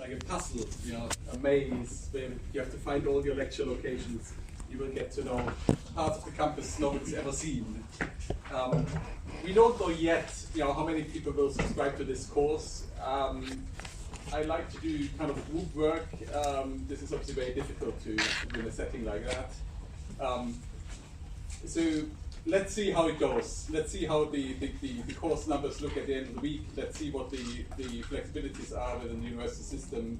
like a puzzle, you know, a maze where you have to find all your lecture locations. You will get to know parts of the campus nobody's ever seen. We don't know yet, you know, how many people will subscribe to this course. I like to do kind of group work. This is obviously very difficult to do in a setting like that. So let's see how it goes. Let's see how the course numbers look at the end of the week. Let's see what the flexibilities are within the university system.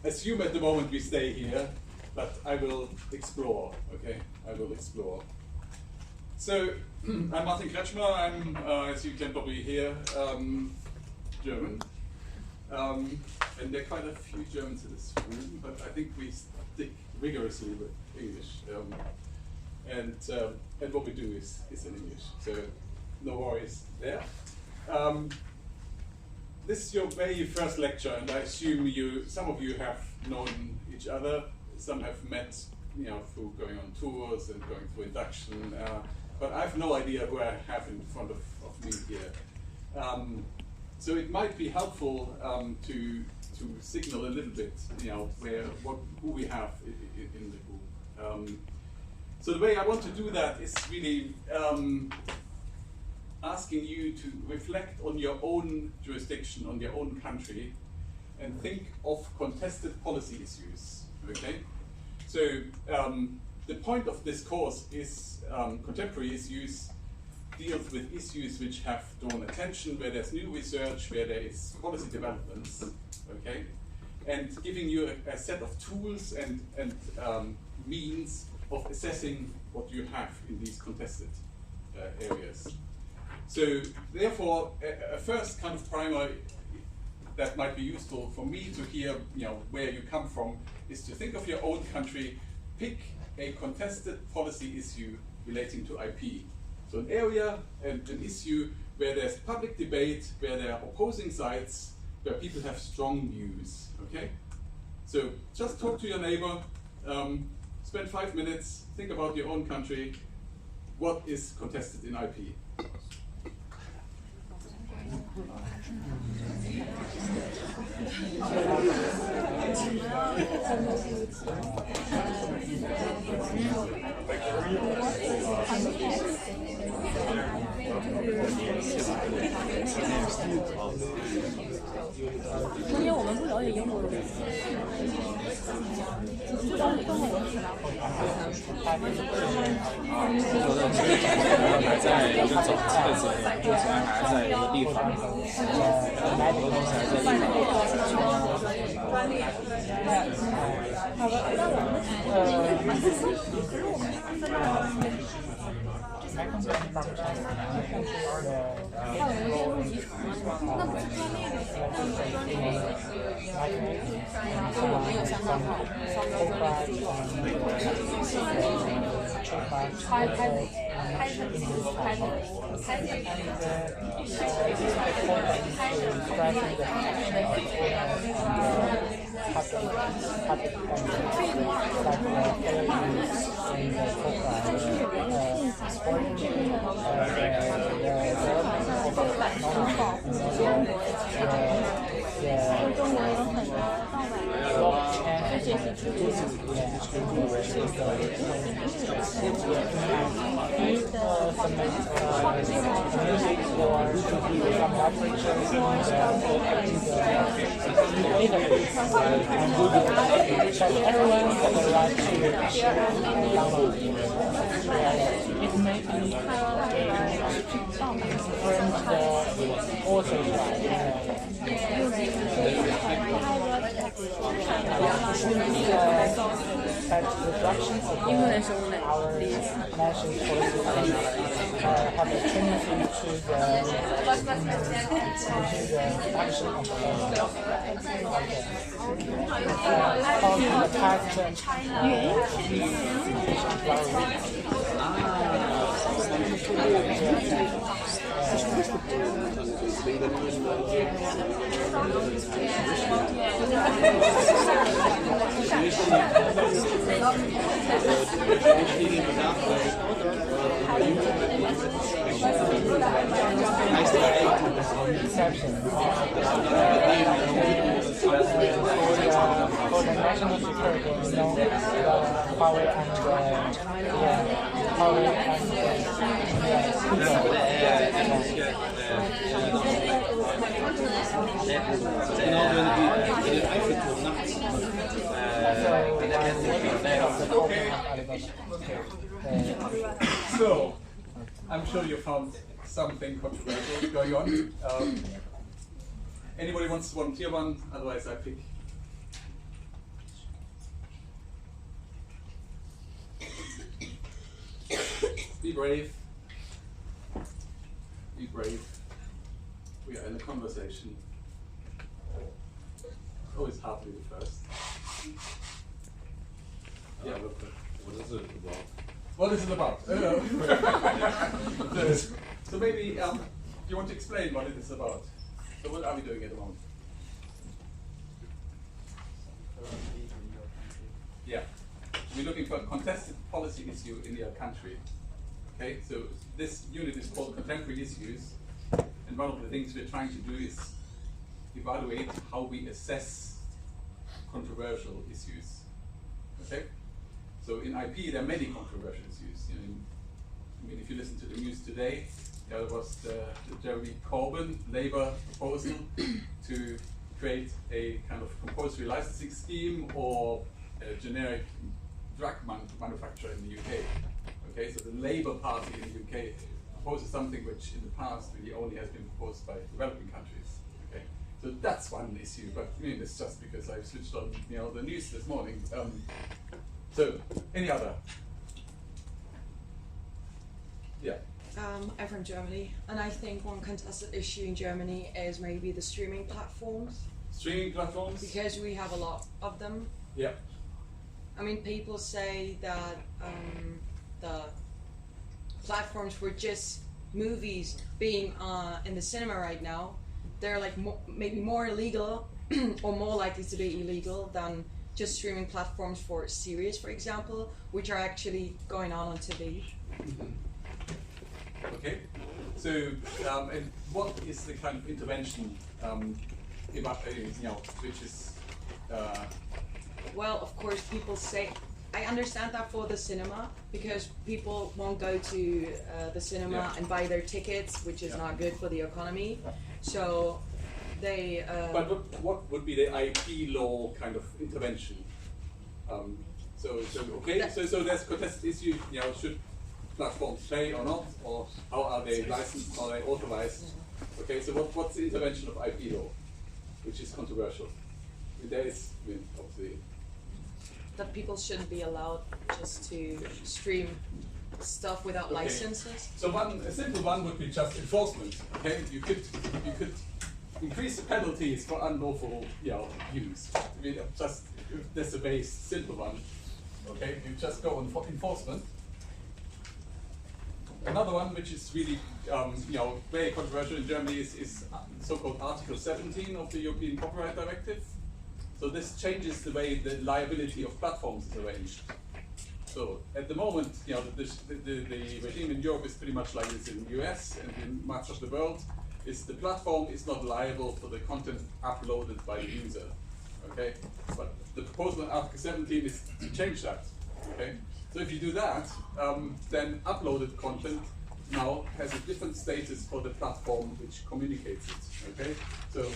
Assume at the moment we stay here, but I will explore, okay? I will explore. So, I'm Martin Kretschmer. I'm, as you can probably hear, German. And there are quite a few Germans in this room, but I think we stick rigorously with English. And what we do is in English, so no worries there. This is your very first lecture, and I assume some of you have known each other. Some have met, you know, through going on tours and going through induction. But I have no idea who I have in front of me here. So it might be helpful to signal a little bit, you know, who we have in the group. So the way I want to do that is really asking you to reflect on your own jurisdiction, on your own country, and think of contested policy issues, okay? So the point of this course is contemporary issues deals with issues which have drawn attention, where there's new research, where there is policy developments, okay? And giving you a set of tools and means of assessing what you have in these contested areas. So therefore, a first kind of primer that might be useful for me to hear, you know, where you come from, is to think of your own country, pick a contested policy issue relating to IP. So an area and an issue where there's public debate, where there are opposing sides, where people have strong views, okay? So just talk to your neighbor, spend 5 minutes, think about your own country. What is contested in IP? Everyone has the right to download it. It may be from the author's right. That reduction of our national policy have a tendency to the action of the past exception national security, you know, the power and power So, I'm sure you found something controversial going on. Anybody wants to volunteer one? Otherwise, I pick. Be brave. Be brave. We are in a conversation. Always hard to be the first. Yeah, what is it about? What is it about? So maybe you want to explain what it is about. So what are we doing at the moment? Yeah, we're looking for a contested policy issue in your country. Okay, so this unit is called Contemporary Issues, and one of the things we're trying to do is evaluate how we assess controversial issues. Okay, so in IP there are many controversial issues. You know, I mean, if you listen to the news today, there was the Jeremy Corbyn Labour proposal to create a kind of compulsory licensing scheme or a generic drug manufacturer in the UK. Okay, so the Labour Party in the UK proposes something which in the past really only has been proposed by developing countries. Okay, so that's one issue, but I mean, it's just because I've switched on, you know, the news this morning. So, any other? Yeah. I'm from Germany, and I think one contested issue in Germany is maybe the streaming platforms. Streaming platforms? Because we have a lot of them. Yeah. I mean, people say that the platforms for just movies being in the cinema right now, they're like maybe more illegal or more likely to be illegal than just streaming platforms for series, for example, which are actually going on TV. Mm-hmm. Okay, so and what is the kind of intervention, you know, which is? Well, of course, people say, I understand that for the cinema, because people won't go to the cinema and buy their tickets, which is not good for the economy. So they. But what would be the IP law kind of intervention? So there's contested issue. You know, should platforms pay or not, or how are they licensed, are they authorized? Okay, so what's the intervention of IP law, which is controversial? There is, I mean, obviously. That people shouldn't be allowed just to stream stuff without licenses. So a simple one would be just enforcement. Okay, you could increase the penalties for unlawful, you know, use. I mean, just that's a very simple one. Okay, you just go on for enforcement. Another one, which is really, you know, very controversial in Germany, is so-called Article 17 of the European Copyright Directive. So this changes the way the liability of platforms is arranged. So at the moment, you know, the regime in Europe is pretty much like this in the US and in much of the world. Is the platform is not liable for the content uploaded by the user. Okay, but the proposal in Article 17 is to change that. Okay. So if you do that, then uploaded content now has a different status for the platform which communicates it. Okay, so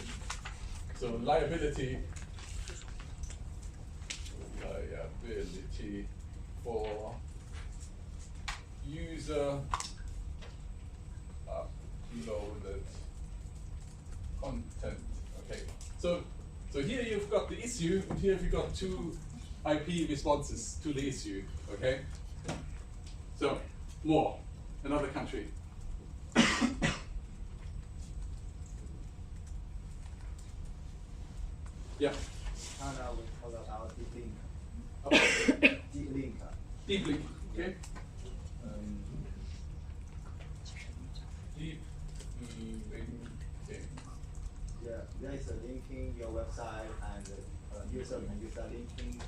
liability for user uploaded content. Okay, so here you've got the issue, and here you've got two IP responses to the issue. Okay, so more another country. Yeah. Now we talk about deep link. Deep link. Deep link. Okay. Deep linking. Yeah, there is a linking your website, and user can use that linking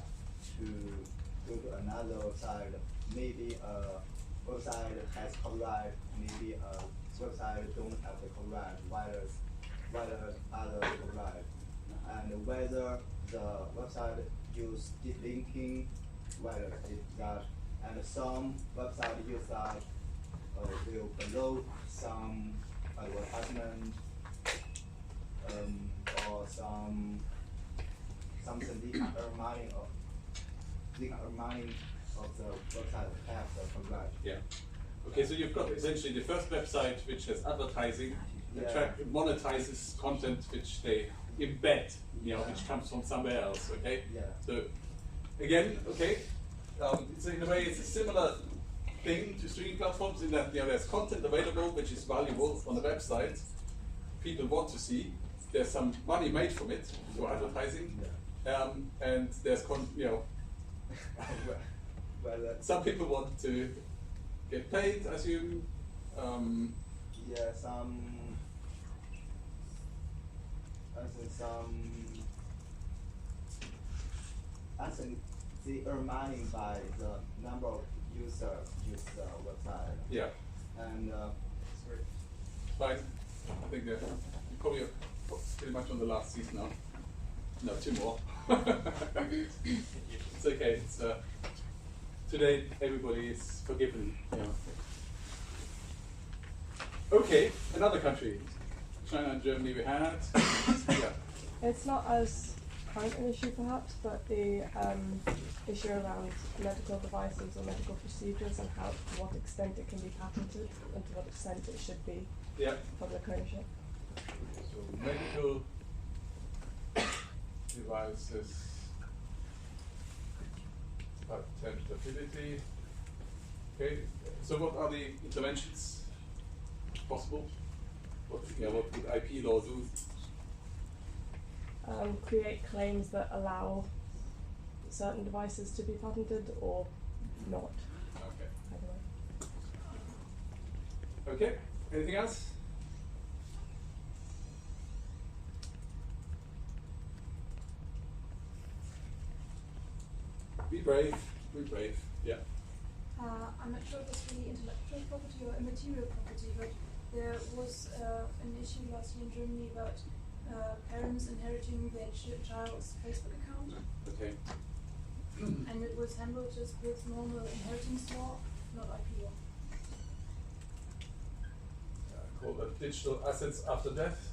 to go to another website. Maybe a website has copyright, maybe a website don't have the copyright, while other copyright. and whether the website use deep linking, whether it that, and some website use that will below some advertisement or something they can earn money of. They can earn money of the website have the copyright. Yeah. Okay, so you've got essentially the first website which has advertising, Yeah. monetizes content which they embed, which comes from somewhere else. Okay. Yeah. So again, okay, it's in a way it's a similar thing to streaming platforms in that there's content available which is valuable on the website. People want to see. There's some money made from it for advertising, and there's Well, some people want to get paid, I assume. yeah, I think they earn money by the number of users use the website. Yeah, And fine. I think you probably are pretty much on the last season now. No, 2 more. It's okay. It's, today everybody is forgiven. Okay, another country. China and Germany we had. Yeah. It's not as current an issue perhaps, but the issue around medical devices or medical procedures and to what extent it can be patented and to what extent it should be public ownership. So medical devices, patentability. Okay. So what are the interventions possible? What would IP law do? Create claims that allow certain devices to be patented or not. Okay. Either way. Okay. Anything else? Be brave. Be brave. Yeah. I'm not sure if it's really intellectual property or immaterial property, but there was an issue last year in Germany about parents inheriting their child's Facebook account. Okay. And it was handled just with normal inheritance law, not IP law. Call that digital assets after death.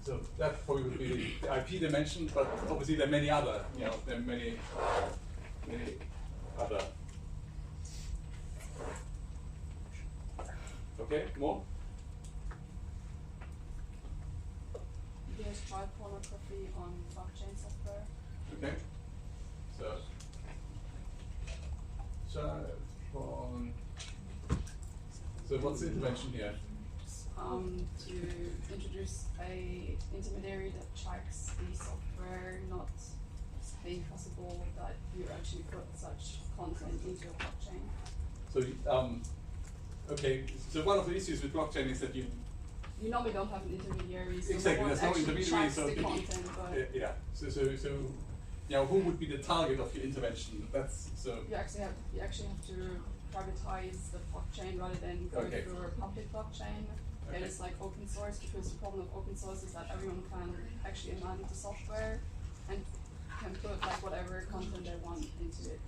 So that probably would be the IP dimension, but obviously there are many other, there are many other. Okay, more? There's child pornography on blockchain software. Okay. So, child porn. So what's the intervention here? To introduce a intermediary that checks the software, not being possible that you actually put such content into a blockchain. So, okay. So one of the issues with blockchain is that you normally don't have an intermediary. So exactly. no one There's no actually intermediary. checks So the content, but yeah. So, who would be the target of your intervention? That's so. you actually have to privatize the blockchain rather than go Okay. through a public blockchain. Okay. It is like open source, because the problem of open source is that everyone can actually amend the software and can put like whatever content they want into it.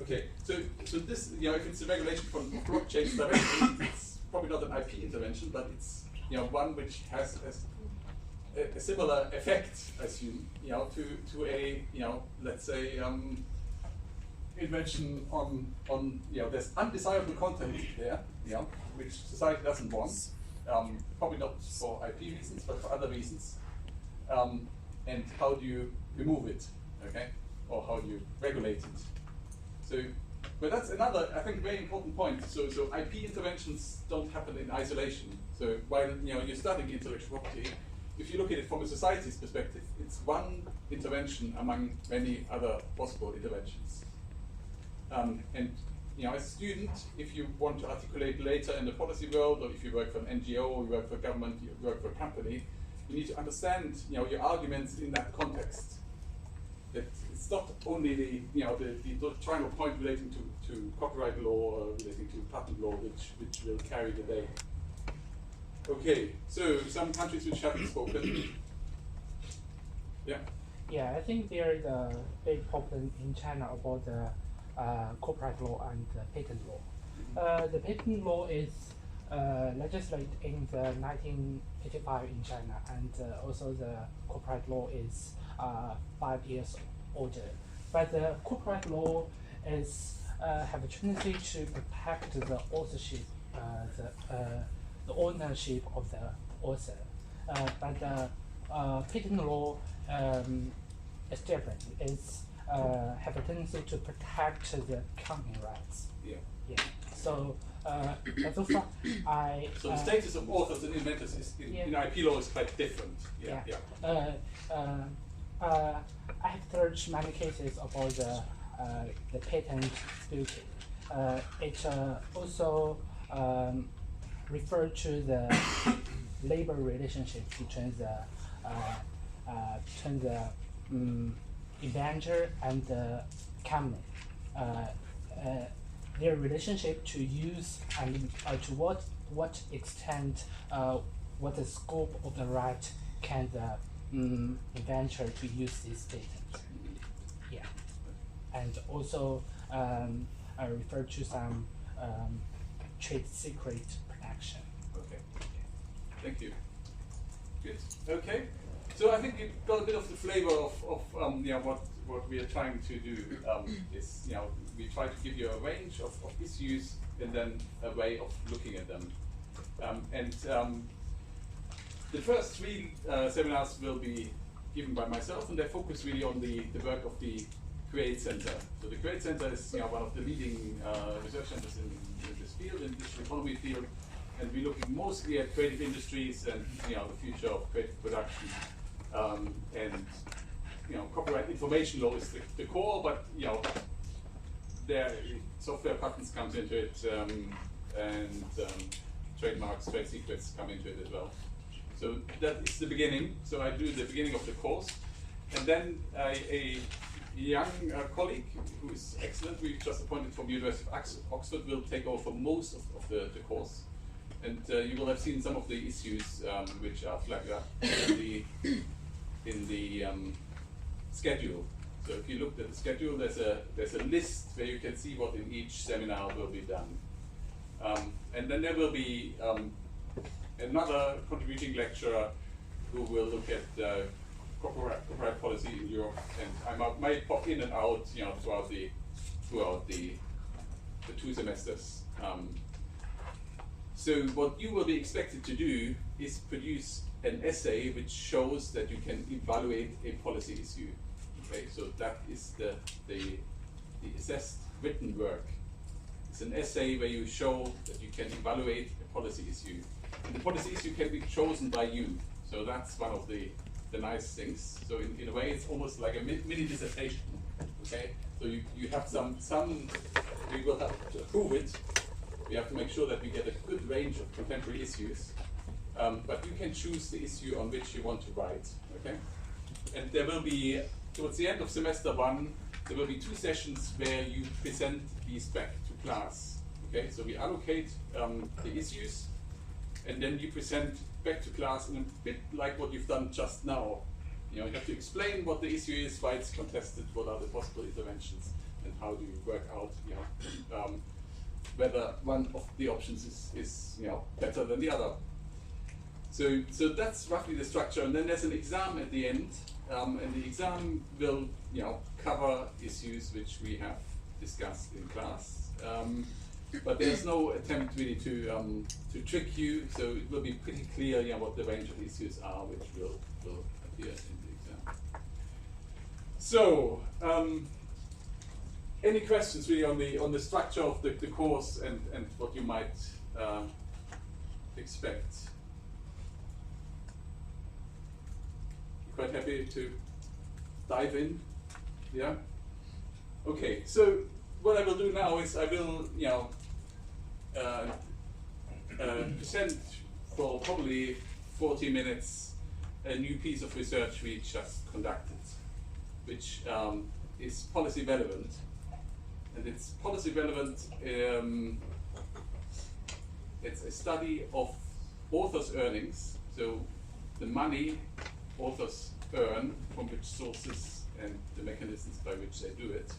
Okay, so this, if it's a regulation from blockchains directly, it's probably not an IP intervention, but it's one which has a similar effect, I assume, to a let's say invention on there's undesirable content there, which society doesn't want, probably not for IP reasons, but for other reasons, and how do you remove it, okay, or how do you regulate it? So, but that's another, I think, very important point. So IP interventions don't happen in isolation. So while you're studying intellectual property, if you look at it from a society's perspective, it's one intervention among many other possible interventions. And as a student, if you want to articulate later in the policy world, or if you work for an NGO, or you work for government, you work for a company, you need to understand your arguments in that context. That it's not only the triangle point relating to copyright law or relating to patent law which will carry the day. Okay, so some countries which haven't spoken. Yeah. Yeah, I think there is a big problem in China about the copyright law and the patent law. The patent law is legislated in the 1985 in China, and also the copyright law is 5 years older. But the copyright law is have a tendency to protect the authorship, the ownership of the author. But the patent law is different. It's have a tendency to protect the content rights. Yeah. Yeah. So so far, So the status of authors and inventors is in IP law is quite different. Yeah. I have searched many cases about the patent dispute. It also refer to the labor relationship between the inventor and the company. Their relationship to use and to what extent what the scope of the right can the inventor to use this patent. Yeah, and also I refer to some trade secret protection. Okay. Thank you. Good. Okay. So I think you've got a bit of the flavor of what we are trying to do is we try to give you a range of issues and then a way of looking at them. The first 3 seminars will be given by myself, and they focus really on the work of the Create Center. So the Create Center is one of the leading research centers in this field, in the digital economy field, and we're looking mostly at creative industries and the future of creative production. Copyright information law is the core, but there software patents comes into it, and trademarks, trade secrets come into it as well. So that is the beginning. So I do the beginning of the course, and then a young colleague who is excellent, we've just appointed from the University of Oxford, will take over most of the course. And you will have seen some of the issues which are flagged up in the schedule. So if you looked at the schedule, there's a list where you can see what in each seminar will be done. And then there will be another contributing lecturer who will look at copyright policy in Europe, and I might pop in and out throughout the 2 semesters. So what you will be expected to do is produce an essay which shows that you can evaluate a policy issue. Okay, so that is the assessed written work. It's an essay where you show that you can evaluate a policy issue. And the policy issue can be chosen by you. So that's one of the nice things. So in a way, it's almost like a mini dissertation. Okay, so you have some we will have to approve it. We have to make sure that we get a good range of contemporary issues. But you can choose the issue on which you want to write. Okay, and there will be, towards the end of semester 1, there will be 2 sessions where you present these back to class. Okay, so we allocate the issues, and then you present back to class in a bit like what you've done just now. You have to explain what the issue is, why it's contested, what are the possible interventions, and how do you work out whether one of the options is better than the other. So that's roughly the structure, and then there's an exam at the end, and the exam will cover issues which we have discussed in class. But there's no attempt really to trick you, so it will be pretty clear what the range of issues are which will appear in the exam. So, any questions really on the structure of the course and what you might expect? Quite happy to dive in? Yeah? Okay, so what I will do now is I will present for probably 40 minutes a new piece of research we just conducted, which is policy relevant. And it's policy relevant, it's a study of authors' earnings, so the money authors earn from which sources and the mechanisms by which they do it.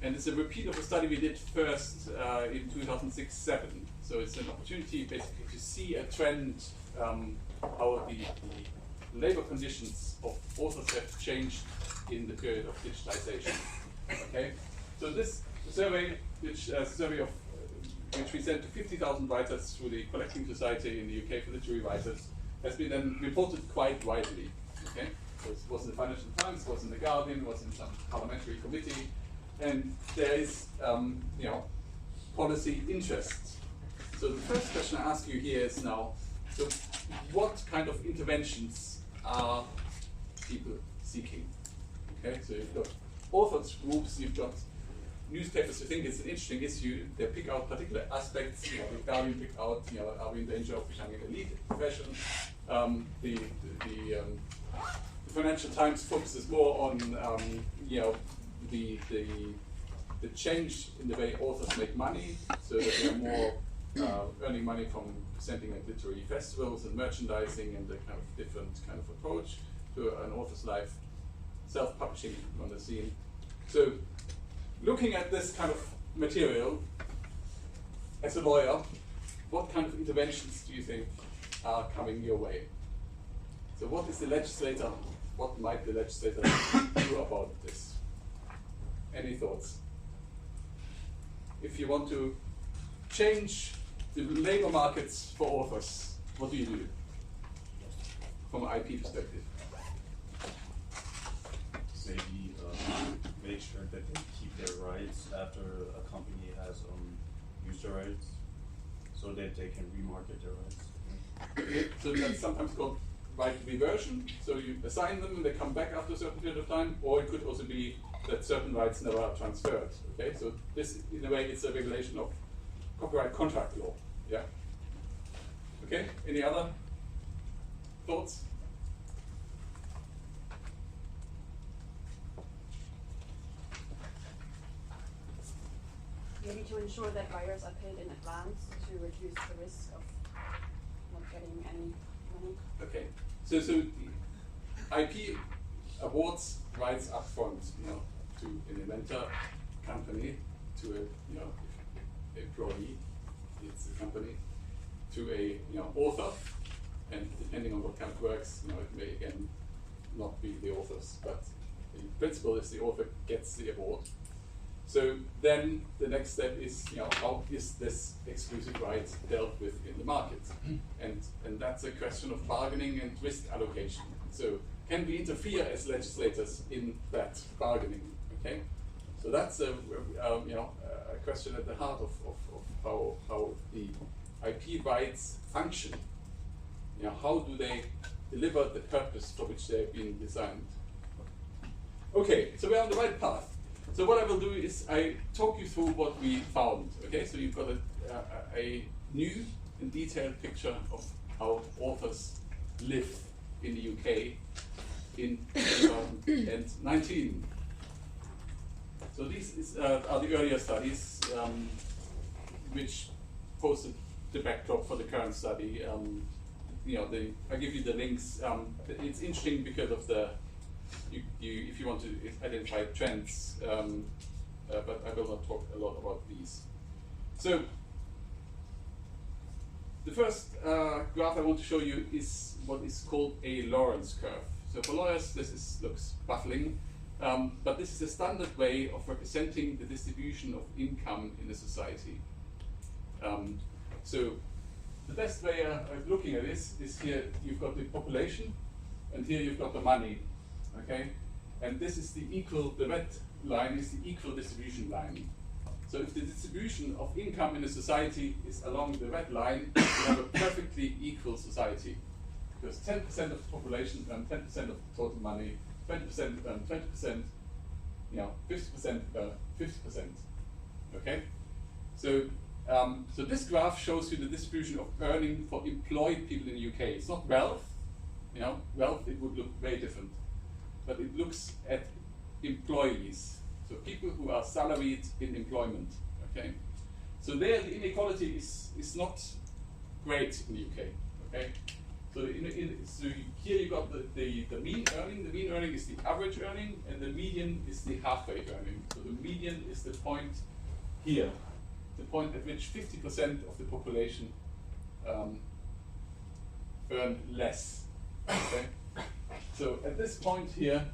And it's a repeat of a study we did first in 2006-07. So it's an opportunity basically to see a trend, how the labor conditions of authors have changed in the period of digitization. Okay, so this survey, which we sent to 50,000 writers through the Collecting Society in the UK for literary writers, has been then reported quite widely. Okay, so it was in the Financial Times, it was in the Guardian, it was in some parliamentary committee, and there is, policy interest. So the first question I ask you here is now, so what kind of interventions are people seeking? Okay, so you've got authors groups, you've got newspapers who think it's an interesting issue, they pick out particular aspects, the Guardian pick out, are we in danger of becoming an elite profession? The Financial Times focuses more on, the change in the way authors make money, so that they're more earning money from presenting at literary festivals and merchandising and a kind of different kind of approach to an author's life, self-publishing on the scene. So looking at this kind of material, as a lawyer, what kind of interventions do you think are coming your way? So what is the legislator, what might the legislator do about this? Any thoughts? If you want to change the labor markets for authors, what do you do from an IP perspective? Maybe make sure that they keep their rights after a company has used their rights, so that they can remarket their rights. Okay, so that's sometimes called right reversion. So you assign them and they come back after a certain period of time, or it could also be that certain rights never are transferred. Okay, so this, in a way, it's a regulation of copyright contract law. Yeah. Okay. Any other thoughts? Maybe to ensure that writers are paid in advance to reduce the risk of not getting any money. Okay. So the IP awards rights upfront, to an inventor company, to a employee, it's a company, to a author, and depending on what kind of works, it may again not be the author's, but in principle, is the author gets the award. So then the next step is, how is this exclusive right dealt with in the market? And that's a question of bargaining and risk allocation. So can we interfere as legislators in that bargaining? Okay, so that's a question at the heart of how the IP rights function. How do they deliver the purpose for which they have been designed? Okay, so we're on the right path. So what I will do is I talk you through what we found. Okay, so you've got a new and detailed picture of how authors live in the UK in 2019. So these are the earlier studies which posted the backdrop for the current study. I give you the links. It's interesting because of if you want to identify trends, but I will not talk a lot about these. So the first graph I want to show you is what is called a Lorentz curve. So for lawyers, this looks baffling, but this is a standard way of representing the distribution of income in a society. So the best way of looking at this is here you've got the population, and here you've got the money. Okay, and this is the red line is the equal distribution line. So if the distribution of income in a society is along the red line, you have a perfectly equal society. Because 10% of the population earn 10% of the total money, 20% earn 20%, 50% earn 50%. Okay, so so this graph shows you the distribution of earning for employed people in the UK. It's not wealth. Wealth, it would look very different. But it looks at employees, so people who are salaried in employment. Okay, so there the inequality is not great in the UK. Okay, so so here you got the mean earning. The mean earning is the average earning, and the median is the halfway earning. So the median is the point here, the point at which 50% of the population earn less. Okay, so at this point here,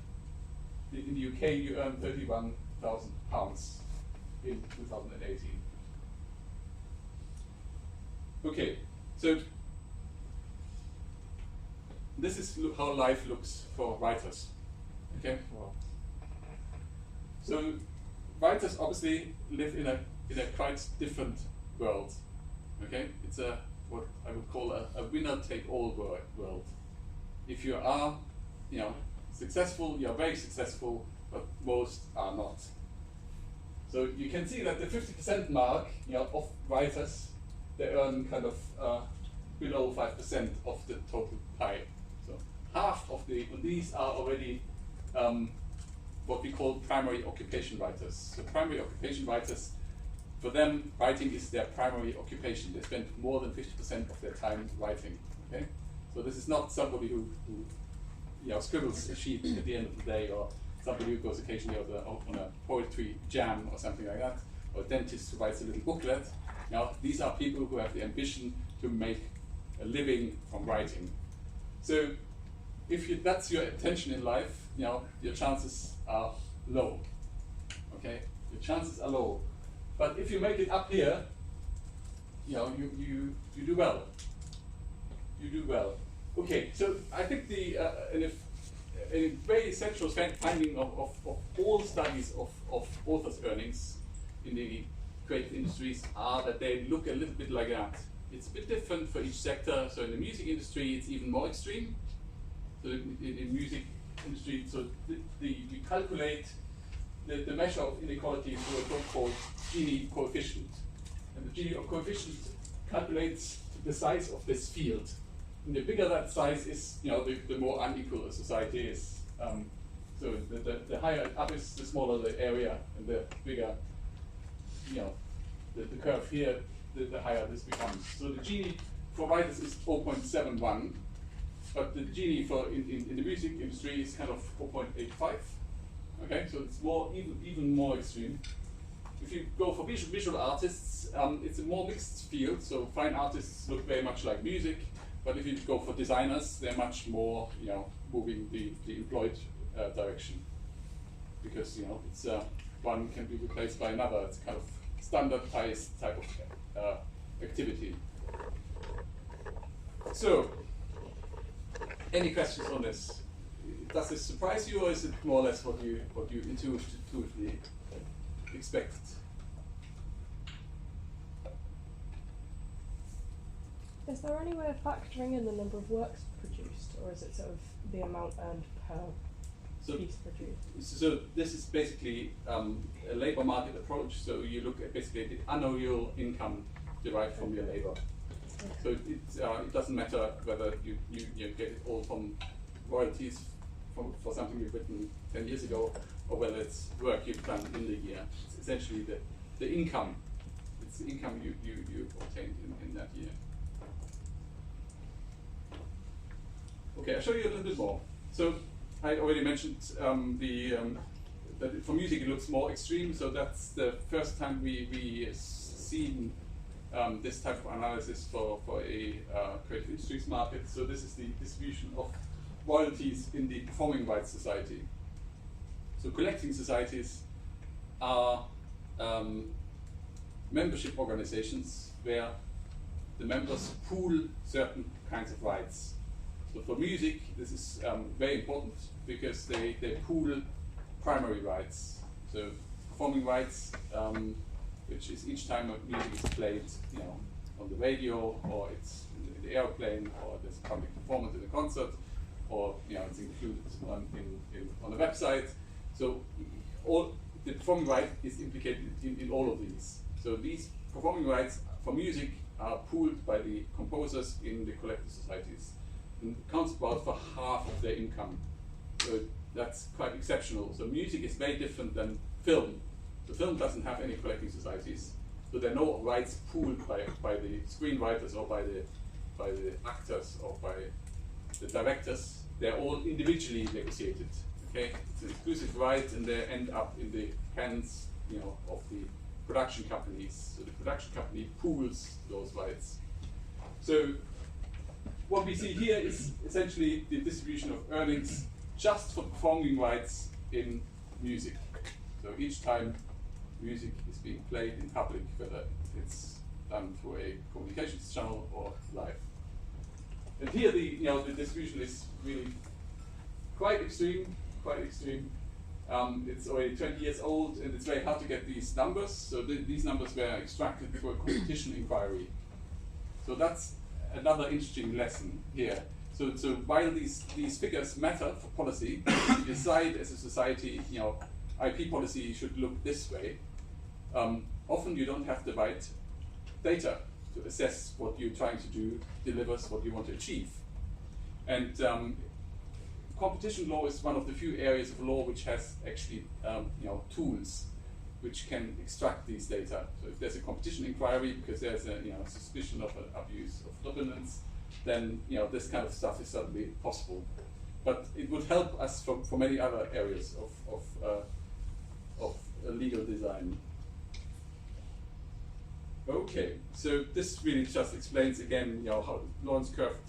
in the UK, you earn £31,000 in 2018. Okay, so this is how life looks for writers. Okay, so writers obviously live in a quite different world. Okay, it's what I would call a winner-take-all world. If you are, successful, you are very successful, but most are not. So you can see that the 50% mark, of writers, they earn kind of below 5% of the total pie. So half of these are already what we call primary occupation writers. So primary occupation writers, for them, writing is their primary occupation. They spend more than 50% of their time writing. Okay, so this is not somebody who scribbles a sheet at the end of the day, or somebody who goes occasionally on a poetry jam or something like that, or a dentist who writes a little booklet. Now, these are people who have the ambition to make a living from writing. So, if that's your intention in life, your chances are low. Okay, your chances are low. But if you make it up here, you do well. You do well. Okay, so I think a very essential finding of all studies of authors' earnings in the creative industries are that they look a little bit like that. It's a bit different for each sector. So in the music industry, it's even more extreme. So in music industry, so we calculate the measure of inequality through a so-called Gini coefficient. And the Gini coefficient calculates the size of this field. And the bigger that size is, the more unequal a society is. So the higher it up is, the smaller the area, and the bigger, the curve here, the higher this becomes. So the Gini for writers is 0.71, but the Gini for in the music industry is kind of 0.85. Okay, so it's even more extreme. If you go for visual artists, it's a more mixed field. So fine artists look very much like music. But if you go for designers, they're much more, moving the employed direction, because it's one can be replaced by another. It's kind of standardized type of activity. So, any questions on this? Does this surprise you, or is it more or less what you intuitively expect? Is there any way of factoring in the number of works produced, or is it sort of the amount earned per piece produced? So this is basically a labor market approach. So you look at basically the annual income derived from your labor. So it doesn't matter whether you get it all from royalties for something you've written 10 years ago, or whether it's work you've done in the year. It's essentially the income. It's the income you obtained in that year. Okay, I'll show you a little bit more. So I already mentioned that for music it looks more extreme. So that's the first time we seen this type of analysis for a creative industries market. So this is the distribution of royalties in the performing rights society. So collecting societies are membership organizations where the members pool certain kinds of rights. So for music, this is very important because they pool primary rights. So performing rights, which is each time a music is played, on the radio, or it's in the airplane, or there's a public performance in a concert, or it's included on a website. So all the performing right is implicated in all of these. So these performing rights for music are pooled by the composers in the collective societies, and accounts about for half of their income. So that's quite exceptional. So music is very different than film. So film doesn't have any collecting societies. So there are no rights pooled by the screenwriters or by the actors or by the directors. They're all individually negotiated. Okay, it's an exclusive right, and they end up in the hands, of the production companies. So the production company pools those rights. So what we see here is essentially the distribution of earnings just for performing rights in music. So each time music is being played in public, whether it's done through a communications channel or live. And here the distribution is really quite extreme. It's already 20 years old, and it's very hard to get these numbers. So these numbers were extracted through a competition inquiry. So that's another interesting lesson here. So while these figures matter for policy, we decide as a society, IP policy should look this way. Often you don't have the right data to assess what you're trying to do delivers what you want to achieve. And competition law is one of the few areas of law which has actually tools which can extract these data. So if there's a competition inquiry because there's a suspicion of an abuse of dominance, then this kind of stuff is suddenly possible. But it would help us for many other areas of legal design. Okay, so this really just explains again how Lorentz curve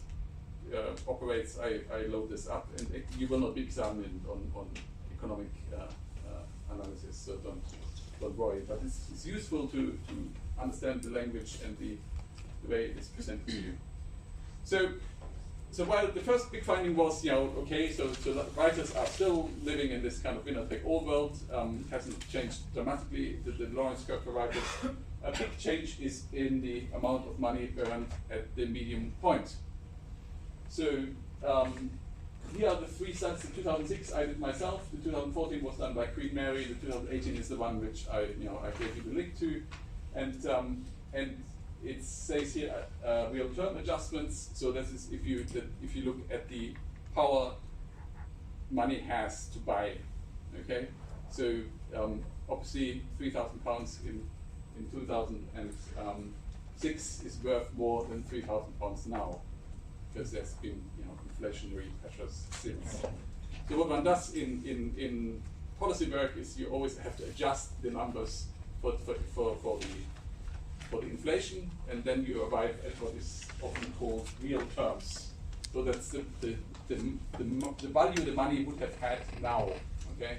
operates. I load this up, and you will not be examined on economic analysis, so don't worry. But it's useful to understand the language and the way it is presented to you. So while the first big finding was, okay, so writers are still living in this kind of winner-take-all world. It hasn't changed dramatically. The Lorentz curve for writers. A big change is in the amount of money earned at the medium point. So here are the three studies. The 2006 I did myself. The 2014 was done by Queen Mary. The 2018 is the one which I gave you the link to, and it says here real term adjustments. So this is if you look at the power money has to buy. Okay, so obviously £3,000 in 2006 is worth more than £3,000 now, because there's been inflationary pressures since. So what one does in policy work is you always have to adjust the numbers for the inflation, and then you arrive at what is often called real terms. So that's the value the money would have had now. Okay,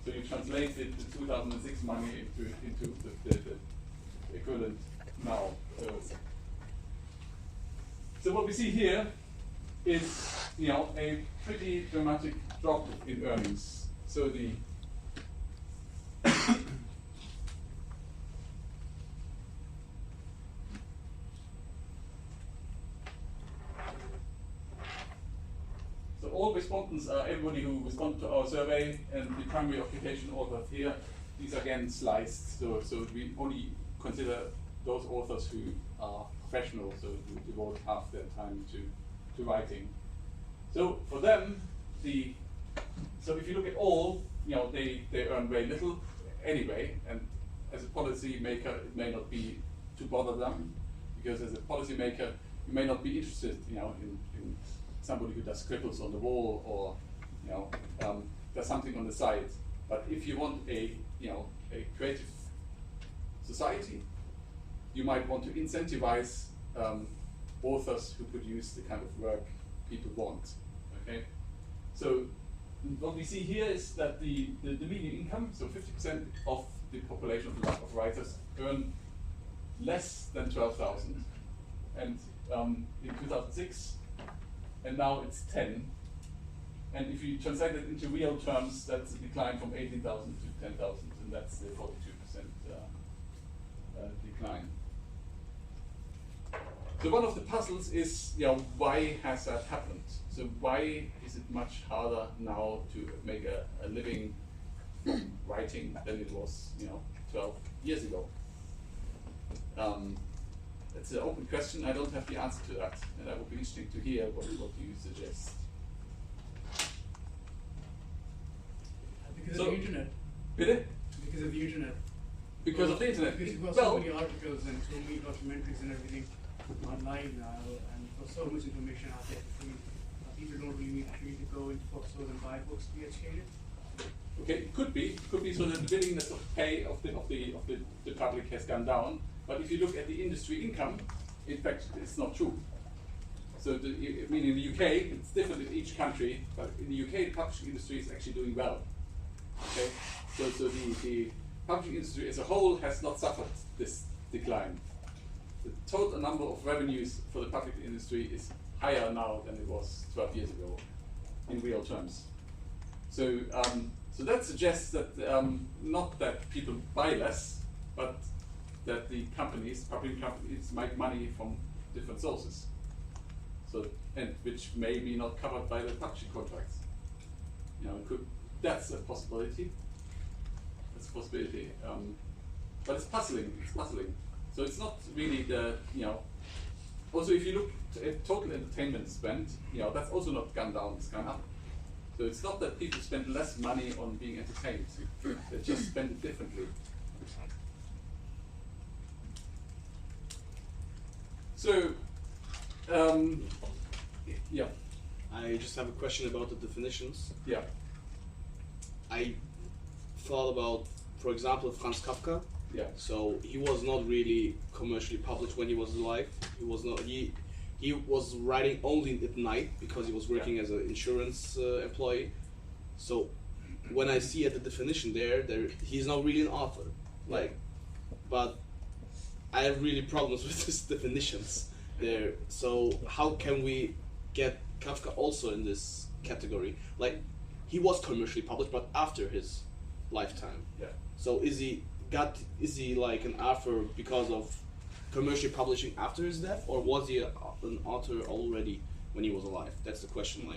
so you translate the 2006 money into the equivalent now. So what we see here is a pretty dramatic drop in earnings. So the all respondents are everybody who responded to our survey, and the primary occupation authors here. These are again sliced, so we only consider those authors who are professional, so who devote half their time to writing. So for them, so if you look at all, they earn very little anyway, and as a policy maker, it may not be to bother them, because as a policy maker, you may not be interested, in somebody who does scribbles on the wall or does something on the side. But if you want a creative society, you might want to incentivize authors who produce the kind of work people want. Okay, so what we see here is that the median income, so 50% of the population of writers earn less than 12,000, and in 2006. And now it's 10. And if you translate it into real terms, that's a decline from 18,000 to 10,000, and that's the 42% decline. So one of the puzzles is, why has that happened? So why is it much harder now to make a living writing than it was, 12 years ago? It's an open question. I don't have the answer to that, and I would be interesting to hear what you suggest. Because of the internet. Bitte? Because of the internet. because of the internet. Because you've got Well, so many articles and so many documentaries and everything online now, and there's so much information out there for free. People don't really need to go into bookstores and buy books to be educated. okay, it could be so that the willingness of pay of the public has gone down. But if you look at the industry income, in fact, it's not true. So, I mean, in the UK, it's different in each country, but in the UK, the publishing industry is actually doing well. Okay, so the publishing industry as a whole has not suffered this decline. The total number of revenues for the public industry is higher now than it was 12 years ago, in real terms. So, so that suggests that not that people buy less, but that the companies, public companies, make money from different sources. So, and which may be not covered by the publishing contracts. You know, that's a possibility. That's a possibility. But it's puzzling. It's puzzling. So it's not really the, you know. Also, if you look at total entertainment spend, you know, that's also not gone down. It's gone up. So it's not that people spend less money on being entertained. They just spend it differently. So, yeah, I just have a question about the definitions. yeah, I thought about, for example, Franz Kafka. yeah, So he was not really commercially published when he was alive. He was not. He was writing only at night because he was working as an insurance employee. So when I see at the definition there he's not really an author. Like, but I have really problems with these definitions there. So how can we get Kafka also in this category? Like, he was commercially published, but after his lifetime. yeah. So is he like an author because of commercially publishing after his death, or was he an author already when he was alive? That's the question.